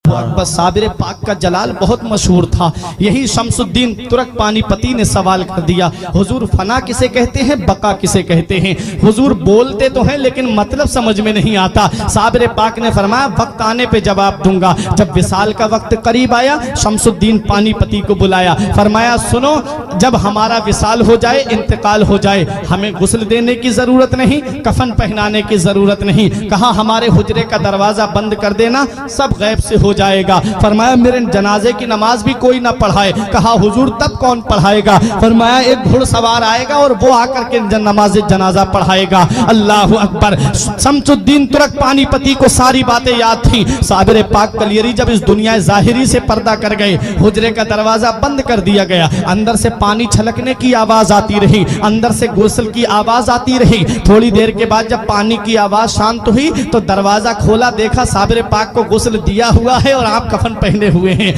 अकबर। साबिर पाक का जलाल बहुत मशहूर था। यही शमसुद्दीन तुर्क पानीपती ने सवाल कर दिया, हुजूर फना किसे कहते हैं, बका किसे कहते हैं? हुजूर बोलते तो हैं लेकिन मतलब समझ में नहीं आता। साबिर पाक ने फरमाया वक्त आने पे जवाब दूंगा। जब विसाल का वक्त करीब आया, शमसुद्दीन पानीपती को बुलाया, फरमाया सुनो, जब हमारा विसाल हो जाए, इंतकाल हो जाए, हमें गुस्ल देने की जरूरत नहीं, कफन पहनाने की जरूरत नहीं। कहा हमारे हुजरे का दरवाजा बंद कर देना, सब गैब से हो जाएगा। फरमाया मेरे जनाजे की नमाज भी कोई ना पढ़ाए। कहा हुजूर तब कौन पढ़ाएगा? फरमाया एक घुड़सवार आएगा और वो आकर के नमाज जनाजा पढ़ाएगा। अल्लाह अकबर। शमसुद्दीन तुर्क पानीपती को सारी बातें याद थी। साबिर पाक कलियरी जब इस दुनिया ज़ाहिरी से पर्दा कर गए, हुजरे का दरवाजा बंद कर दिया गया, अंदर से पानी छलकने की आवाज आती रही, अंदर से गुस्ल की आवाज आती रही। थोड़ी देर के बाद जब पानी की आवाज शांत हुई तो दरवाजा खोला, देखा साबिर पाक को गुस्ल दिया हुआ है और आप कफन पहने हुए हैं।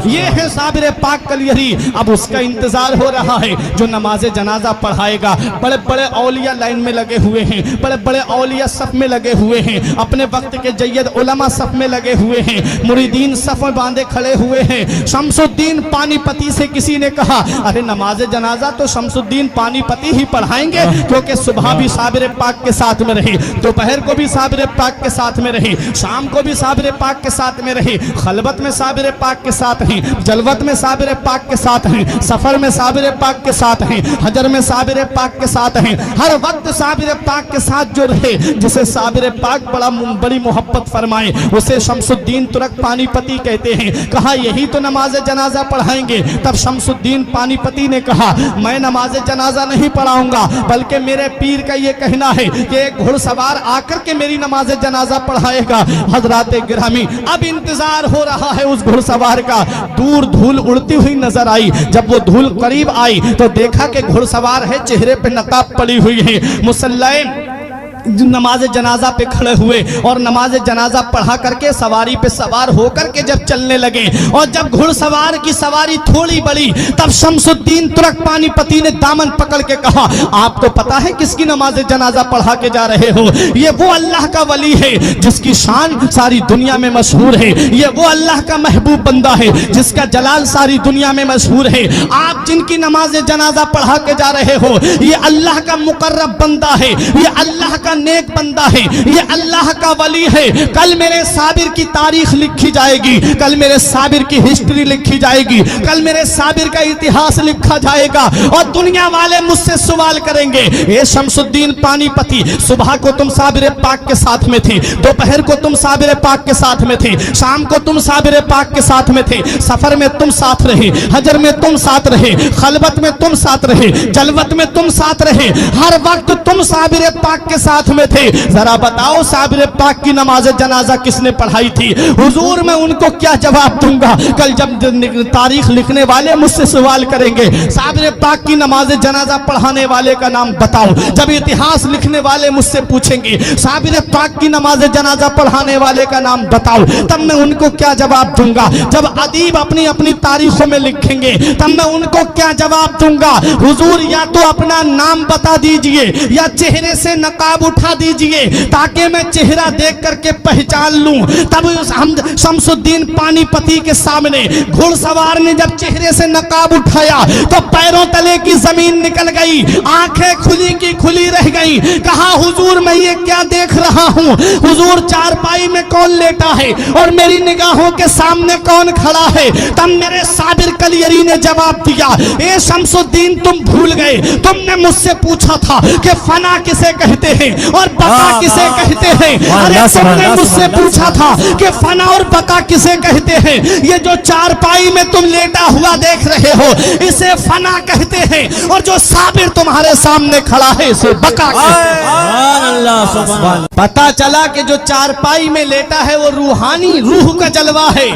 ये है साबिर पाक कलियरी। अब उसका इंतजार हो रहा है जो नमाज जनाजा पढ़ाएगा। बड़े बड़े औलिया लाइन में लगे हुए हैं, बड़े बड़े औलिया सफ में लगे हुए हैं, अपने वक्त के जय्यद उलमा सफ में लगे हुए हैं, मुरीदीन सफ में बांधे खड़े हुए हैं। शमसुद्दीन पानीपती से किसी ने कहा अरे नमाज जनाजा तो शमसुद्दीन पानीपती ही पढ़ाएंगे, क्योंकि सुबह भी साबिर पाक के साथ में रही, दोपहर को भी साबिर पाक के साथ में रही, शाम को भी साबिर पाक के साथ में रही, खलबत में साबिर पाक के साथ हैं, जलवत में साबिर पाक के साथ हैं, सफर में साबिर पाक के साथ हैं, हजर में साबिर पाक के साथ हैं। हर वक्त साबिर पाक के साथ जो रहे, जिसे साबिर पाक बड़ी मोहब्बत फरमाए, उसे शमसुद्दीन तुर्क पानीपती कहते हैं। कहा यही तो नमाज जनाजा पढ़ाएंगे। तब शमसुद्दीन पानीपती ने कहा मैं नमाज जनाजा नहीं पढ़ाऊंगा, बल्कि मेरे पीर का ये कहना है कि एक घुड़सवार आकर के मेरी नमाज जनाजा पढ़ाएगा। हजरात गिरामी, अब इंतजार हो रहा है उस घुड़सवार का। दूर धूल उड़ती हुई नजर आई। जब वो धूल करीब आई तो देखा कि घुड़सवार है, चेहरे पे नकाब पड़ी हुई है, मुसल्ले नमाज जनाजा पे खड़े हुए और नमाज जनाजा पढ़ा करके सवारी पे सवार होकर के जब चलने लगे, और जब घुड़सवार की सवारी थोड़ी बड़ी, तब शमसुद्दीन तुर्क पानीपती ने दामन पकड़ के कहा आपको पता है किसकी नमाज जनाजा पढ़ा के जा रहे हो? ये वो अल्लाह का वली है जिसकी शान सारी दुनिया में मशहूर है, ये वो अल्लाह का महबूब बंदा है जिसका जलाल सारी दुनिया में मशहूर है। आप जिनकी नमाज जनाजा पढ़ा के जा रहे हो, ये अल्लाह का मुकर्रब बंदा है, ये अल्लाह का नेक बंदा है, ये अल्लाह का वली है। कल मेरे साबिर की तारीख लिखी जाएगी, कल मेरे साबिर की हिस्ट्री लिखी जाएगी, कल मेरे साबिर का इतिहास लिखा जाएगा और दुनिया वाले मुझसे सवाल करेंगे ये शमसुद्दीन पानीपती, सुबह को तुम साबिर पाक के साथ में थे, दोपहर को तुम साबिर पाक के साथ में थे, शाम को तुम साबिर पाक के साथ में थे, सफर में तुम साथ रहे, हजर में तुम साथ रहे, खलबत में तुम साथ रहे, जलवत में तुम साथ रहे, हर वक्त तुम साबिर पाक के साथ में थे। जरा बताओ साबिर पाक की नमाज जनाजा किसने पढ़ाई थी? हुजूर मैं उनको क्या जवाब दूंगा? कल जब तारीख लिखने वाले मुझसे सवाल करेंगे साबिर पाक की नमाज जनाजा पढ़ाने वाले का नाम बताओ, जब इतिहास लिखने वाले मुझसे पूछेंगे साबिर पाक की नमाज जनाजा पढ़ाने वाले का नाम बताओ, तब मैं उनको क्या जवाब दूंगा? जब अदीब अपनी अपनी तारीखों में लिखेंगे तब मैं उनको क्या जवाब दूंगा? हुजूर या तो अपना नाम बता दीजिए या चेहरे से नकाब उठा दीजिए ताकि मैं चेहरा देख करके पहचान लूं। तब हम शमसुद्दीन पानीपती के सामने घुड़सवार ने जब चेहरे से नकाब उठाया तो पैरों तले की जमीन निकल गई, आंखें खुली की खुली रह गई। कहा हुजूर मैं ये क्या देख रहा हूं? हुजूर चारपाई में कौन लेटा है और मेरी निगाहों के सामने कौन खड़ा है? तब मेरे साबिर कलियरी ने जवाब दिया ए शमसुद्दीन तुम भूल गए, तुमने मुझसे पूछा था कि फना किसे कहते हैं और बका किसे कहते हैं। अरे तुमने मुझसे पूछा था कि फना और बका किसे कहते हैं। ये जो चारपाई में तुम लेटा हुआ देख रहे हो इसे फना कहते हैं और जो साबिर तुम्हारे सामने खड़ा है इसे बका कहते हैं। पता चला कि जो चारपाई में लेटा है वो रूहानी रूह का जलवा है,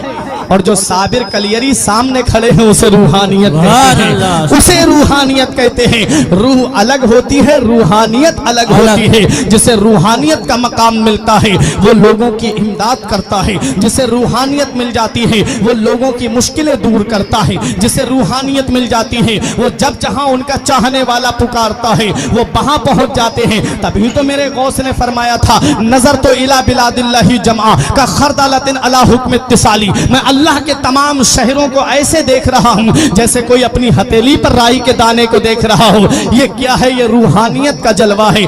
اور جو صابر کلیری سامنے کھڑے ہیں اسے روحانیت کہتے ہیں، اسے روحانیت کہتے ہیں۔ روح الگ ہوتی ہے، روحانیت الگ ہوتی ہے۔ جسے روحانیت کا مقام ملتا ہے وہ لوگوں کی امداد کرتا ہے، جسے روحانیت مل جاتی ہے وہ لوگوں کی مشکلیں دور کرتا ہے، جسے روحانیت مل جاتی ہے وہ جب جہاں ان کا چاہنے والا پکارتا ہے وہ وہاں پہنچ جاتے ہیں۔ تبھی تو میرے غوث نے فرمایا تھا نظر تو الى بلاد اللہ جمعہ کا خردلۃ علی حکم اتصالی، میں اللہ کے تمام شہروں کو ایسے دیکھ رہا ہوں جیسے کوئی اپنی ہتھیلی پر رائی کے دانے کو دیکھ رہا ہو۔ یہ کیا ہے؟ یہ روحانیت کا جلوہ ہے۔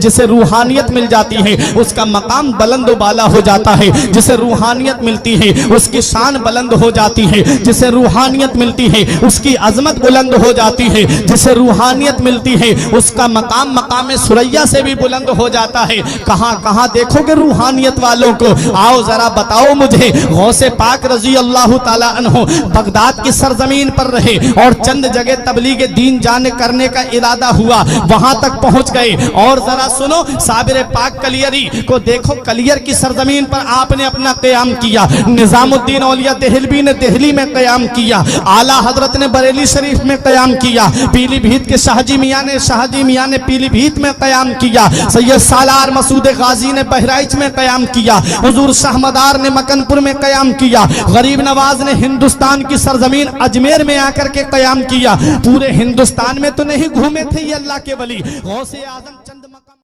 جسے روحانیت مل جاتی ہے اس کا مقام بلند و بالا ہو جاتا ہے، جسے روحانیت ملتی ہے اس کی شان بلند ہو جاتی ہے، جسے روحانیت ملتی ہے اس کی عظمت بلند ہو جاتی ہے، جسے روحانیت ملتی ہے اس کا مقام ثریا سے بھی بلند ہو جاتا ہے۔ کہاں کہاں دیکھو گے روحانیت والوں کو؟ آؤ ذرا بتاؤ مجھے۔ غوث پاک رضی اللہ تعالی عنہ بغداد کی سرزمین پر رہے اور چند جگہ تبلیغ دین جانے کرنے کا ارادہ ہوا، وہاں تک پہنچ گئے۔ اور ذرا سنو، صابر پاک کلیری کو دیکھو، کلیر کی سرزمین پر آپ نے اپنا قیام کیا، نظام الدین اولیاء دہلوی نے دہلی میں قیام کیا، اعلیٰ حضرت نے بریلی شریف میں قیام کیا، پیلی بھیت کے شاہ جی میاں نے پیلی بھیت میں قیام کیا، سید سالار مسعود غازی نے بہرائچ میں قیام کیا، حضور شاہ مدار نے مکن پور میں قیام کیا، غریب نواز نے ہندوستان کی سرزمین اجمیر میں آ کر کے قیام کیا۔ پورے ہندوستان میں تو نہیں گھومے تھے یہ اللہ کے ولی، غوث اعظم